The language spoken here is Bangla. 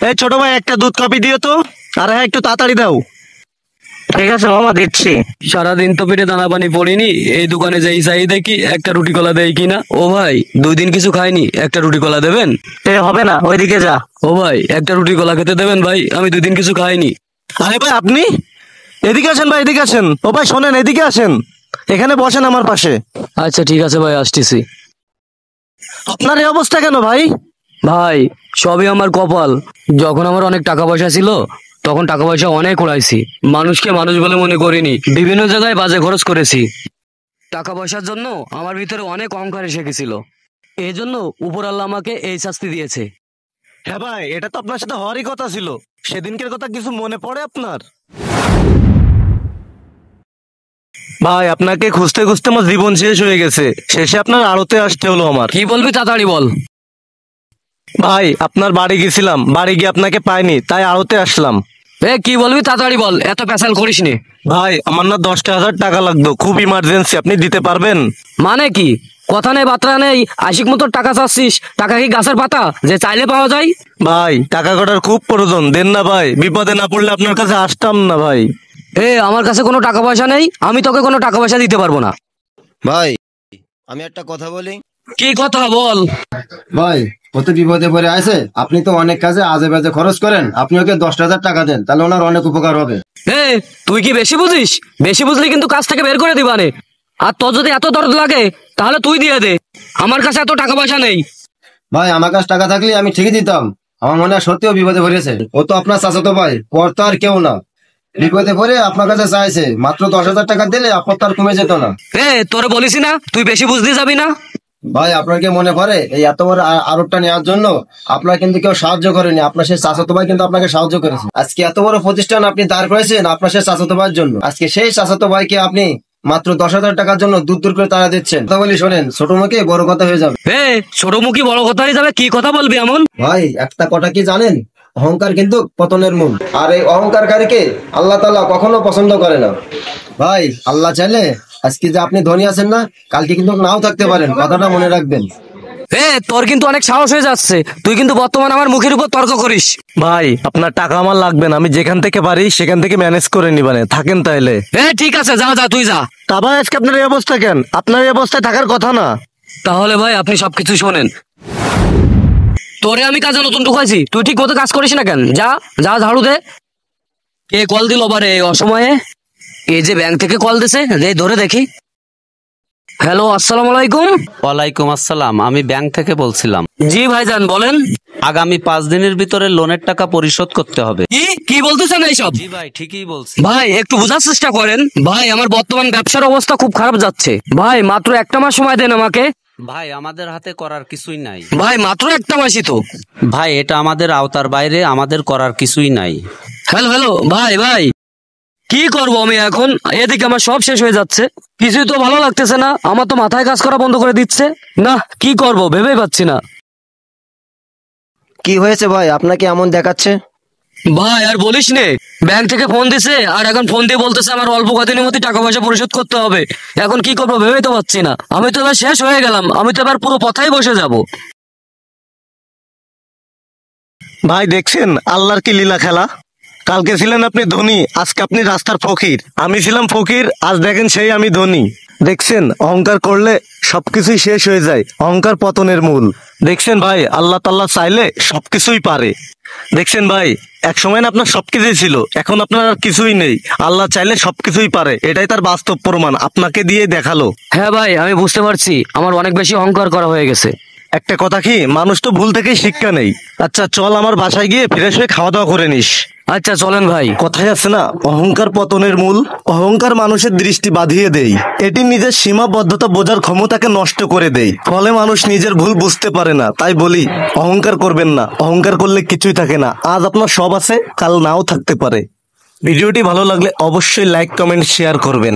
এই ছোট ভাই একটা দুধ কফি দিও তো। আর হ্যাঁ, একটু তাড়াতাড়ি দাও। ঠিক আছে মামা, দিচ্ছি। সারাদিন তো পেটে দানা পানি পড়িনি, এই দোকানে যেই চাই দেখি একটা রুটি কলা দেয় কিনা। ও ভাই, 2 দিন কিছু খাইনি, একটা রুটি কলা দেবেন? হবে না, ওইদিকে যা। ও ভাই, একটা রুটি কলা খেতে দেবেন ভাই, আমি 2 দিন কিছু খাইনি। আরে ভাই আপনি এদিকে আসেন ভাই, এদিকে আসেন। ও ভাই শোনেন, এদিকে আসেন, এখানে বসেন আমার পাশে। আচ্ছা ঠিক আছে ভাই, আসতেছি। আপনার এই অবস্থা কেন ভাই? ভাই সবই আমার কপাল। যখন আমার অনেক টাকা পয়সা ছিল তখন টাকা পয়সা অনেক উড়াইছি, মানুষকে মানুষ বলে মনে করিনি, বিভিন্ন জায়গায় বাজে খরচ করেছি। টাকা পয়সার জন্য আমার ভিতরে অনেক অহংকার এসে গেছিল, এই জন্য উপর আল্লাহ আমাকে এই শাস্তি দিয়েছে। হ্যাঁ ভাই, এটা তো আপনার সাথে হওয়ারই কথা ছিল। সেদিনকের কথা কিছু মনে পড়ে আপনার? ভাই আপনাকে খুঁজতে খুঁজতে আমার জীবন শেষ হয়ে গেছে, শেষে আপনার আড়তে আসতে হলো আমার। কি বলবি তাড়াতাড়ি বল। ভাই আপনার বাড়ি গেছিলাম, বাড়ি গিয়ে আপনাকে পাইনি, তাই আড়তে আসলাম। কি বলবি তাড়াতাড়ি বল, এত পেশাল করিস নি। ভাই আমার না 10,000 টাকা লাগতো, খুব ইমার্জেন্সি, আপনি দিতে পারবেন? মানে কি, কথা নেই বার্তা নেই, আশিক মতো টাকা চাচ্ছিস? টাকা কি গাছের পাতা যে চাইলে পাওয়া যায়? ভাই টাকা কটার খুব প্রয়োজন, দেন না ভাই, বিপদে না পড়লে আপনার কাছে আসতাম না ভাই। আমার কাছে কোনো টাকা পয়সা নেই, আমি তোকে কোনো টাকা পয়সা দিতে পারবো না। ভাই আমি একটা কথা বলি। কি কথা বল। ভাই কত বিপদে পড়ে আছে, আপনি তো অনেক কাজে আজে বাজে খরচ করেন, আপনি ওকে 10,000 টাকা দেন, তাহলে ওনার অনেক উপকার হবে। তুই কি বেশি বুঝিস? বেশি বুঝলি কিন্তু কাজ থেকে বের করে দিবানে। আর তোর যদি এত দরদ লাগে তাহলে তুই দিয়ে দে, আমার কাছে এত টাকা পয়সা নেই। ভাই আমার কাছে টাকা থাকলে আমি ঠিকই দিতাম, আমার মনে হয় সত্যিও বিপদে পড়েছে। ও তো আপনার চাচাতো ভাই, পর তো আর কেউ না। বিপদে পড়ে আপনার কাছে চাইছে, মাত্র 10,000 টাকা দিলে আপনার তো আর কমে যেত না। তোরে বলিস না তুই বেশি বুঝতে যাবি না। ভাই আপনার কি মনে পড়ে এই এত বড় আরোপটা নেওয়ার জন্য আপনার কিন্তু কেউ সাহায্য করেনি, আপনার সেই চাচাতো ভাই কিন্তু আপনাকে সাহায্য করেছে। আজকে এত বড় প্রতিষ্ঠান আপনি দাঁড় করেছেন আপনার সেই চাচাতো ভাইয়ের জন্য। আজকে সেই চাচাতো ভাইকে আপনি মাত্র 10,000 টাকার জন্য দূর দূর করে তাড়া দিচ্ছেন। কথা বলি শোনেন, ছোট মুখে বড় কথা হয়ে যাবে। ছোট মুখী বড় কথা হয়ে যাবে, কি কথা বলবি এমন? ভাই একটা কথা কি জানেন, অহংকার কিন্তু পতনের মূল, আর এই অহংকারকারীকে আল্লাহ তাআলা কখনো পছন্দ করে না। ভাই আল্লাহ চাইলে আজকে যে আপনি ধনী আছেন না, কালকে কিন্তু নাও থাকতে পারেন, কথাটা মনে রাখবেন। তোর কিন্তু অনেক সাহস হয়ে যাচ্ছে, তুই কিন্তু বর্তমান আমার মুখের উপর তর্ক করিস। ভাই আপনার টাকা আমার লাগবে না, আমি যেখান থেকে পারি সেখান থেকে ম্যানেজ করে নিবানে থাকেন তাইলে। ঠিক আছে, যা যা তুই যা। তা ভাই আজকে আপনার এই অবস্থা কেন? আপনার এই অবস্থায় থাকার কথা না। তাহলে ভাই আপনি সবকিছু শোনেন। তোরে আমি কাজে নতুন ঢুকাইছি, তুই ঠিক মতো কাজ করিস না কেন? যা যা ঝাড়ু দে। কে কল দিল বারে এই অসময়ে? এই যে ব্যাংক থেকে কল দিছে, ধরে দেখি। হ্যালো, আসসালামু আলাইকুম। ওয়ালাইকুম আসসালাম, আমি ব্যাংক থেকে বলছিলাম। জি ভাইজান বলেন। আগামী 5 দিনের ভিতরে লোনের টাকা পরিশোধ করতে হবে। কি বলতেছেন এইসব? জি ভাই ঠিকই বলছি। ভাই একটু বোঝার চেষ্টা করেন। ভাই আমার বর্তমান ব্যবসার অবস্থা খুব খারাপ যাচ্ছে। ভাই মাত্র একটা মাস সময় দেন আমাকে। ভাই আমাদের হাতে করার কিছুই নাই। ভাই মাত্র একটা মাসই তো। ভাই এটা আমাদের আওতার বাইরে, আমাদের করার কিছুই নাই। হ্যালো হ্যালো ভাই ভাই, কি করবো আমি এখন? এদিকে আমার সব শেষ হয়ে যাচ্ছে, কিছুই তো ভালো লাগতেছে না, আমার তো মাথায় কাজ করা বন্ধ করে দিচ্ছে। না কি করব ভেবেই পাচ্ছি না। কি হয়েছে ভাই, আপনাকে এমন দেখাচ্ছে? ভাই আর বলিস নে, ব্যাংক থেকে ফোন দিছে, আর এখন ফোন দিয়ে বলতেছে আমার অল্প কদিনের মধ্যে টাকা পয়সা পরিশোধ করতে হবে। এখন কি করবো ভেবেই তো পাচ্ছি না, আমি তো এবার শেষ হয়ে গেলাম, আমি তো এবার পুরো পথাই বসে যাব। ভাই দেখছেন আল্লাহর কি লীলা খেলা। কালকে ছিলেন আপনি ধনী, আজকে আপনি রাস্তার ফকির। আমি ছিলাম ফকির, আজ দেখেন সেই আমি ধনী। দেখছেন অহংকার করলে সবকিছুই শেষ হয়ে যায়, অহংকার পতনের মূল। দেখছেন ভাই আল্লাহ তাআলা চাইলে সবকিছুই পারে। দেখছেন ভাই এক সময় না আপনার সবকিছুই ছিল, এখন আপনার আর কিছুই নেই। আল্লাহ চাইলে সবকিছুই পারে, এটাই তার বাস্তব প্রমাণ, আপনাকে দিয়ে দেখালো। হ্যাঁ ভাই আমি বুঝতে পারছি, আমার অনেক বেশি অহংকার করা হয়ে গেছে। একটা কথা কি, মানুষ তো ভুল থেকেই শিক্ষা নেই। আচ্ছা চল আমার বাসায় গিয়ে ফ্রেশ হয়ে খাওয়া দাওয়া করে নিস। আচ্ছা চলেন ভাই। কথায় আছে না, অহংকার পতনের মূল। অহংকার মানুষের দৃষ্টি বাঁধিয়ে দেয়, এটি নিজের সীমাবদ্ধতা বোঝার ক্ষমতাকে নষ্ট করে দেয়, ফলে মানুষ নিজের ভুল বুঝতে পারে না। তাই বলি অহংকার করবেন না, অহংকার করলে কিছুই থাকে না। আজ আপনার সব আছে, কাল নাও থাকতে পারে। ভিডিওটি ভালো লাগলে অবশ্যই লাইক কমেন্ট শেয়ার করবেন।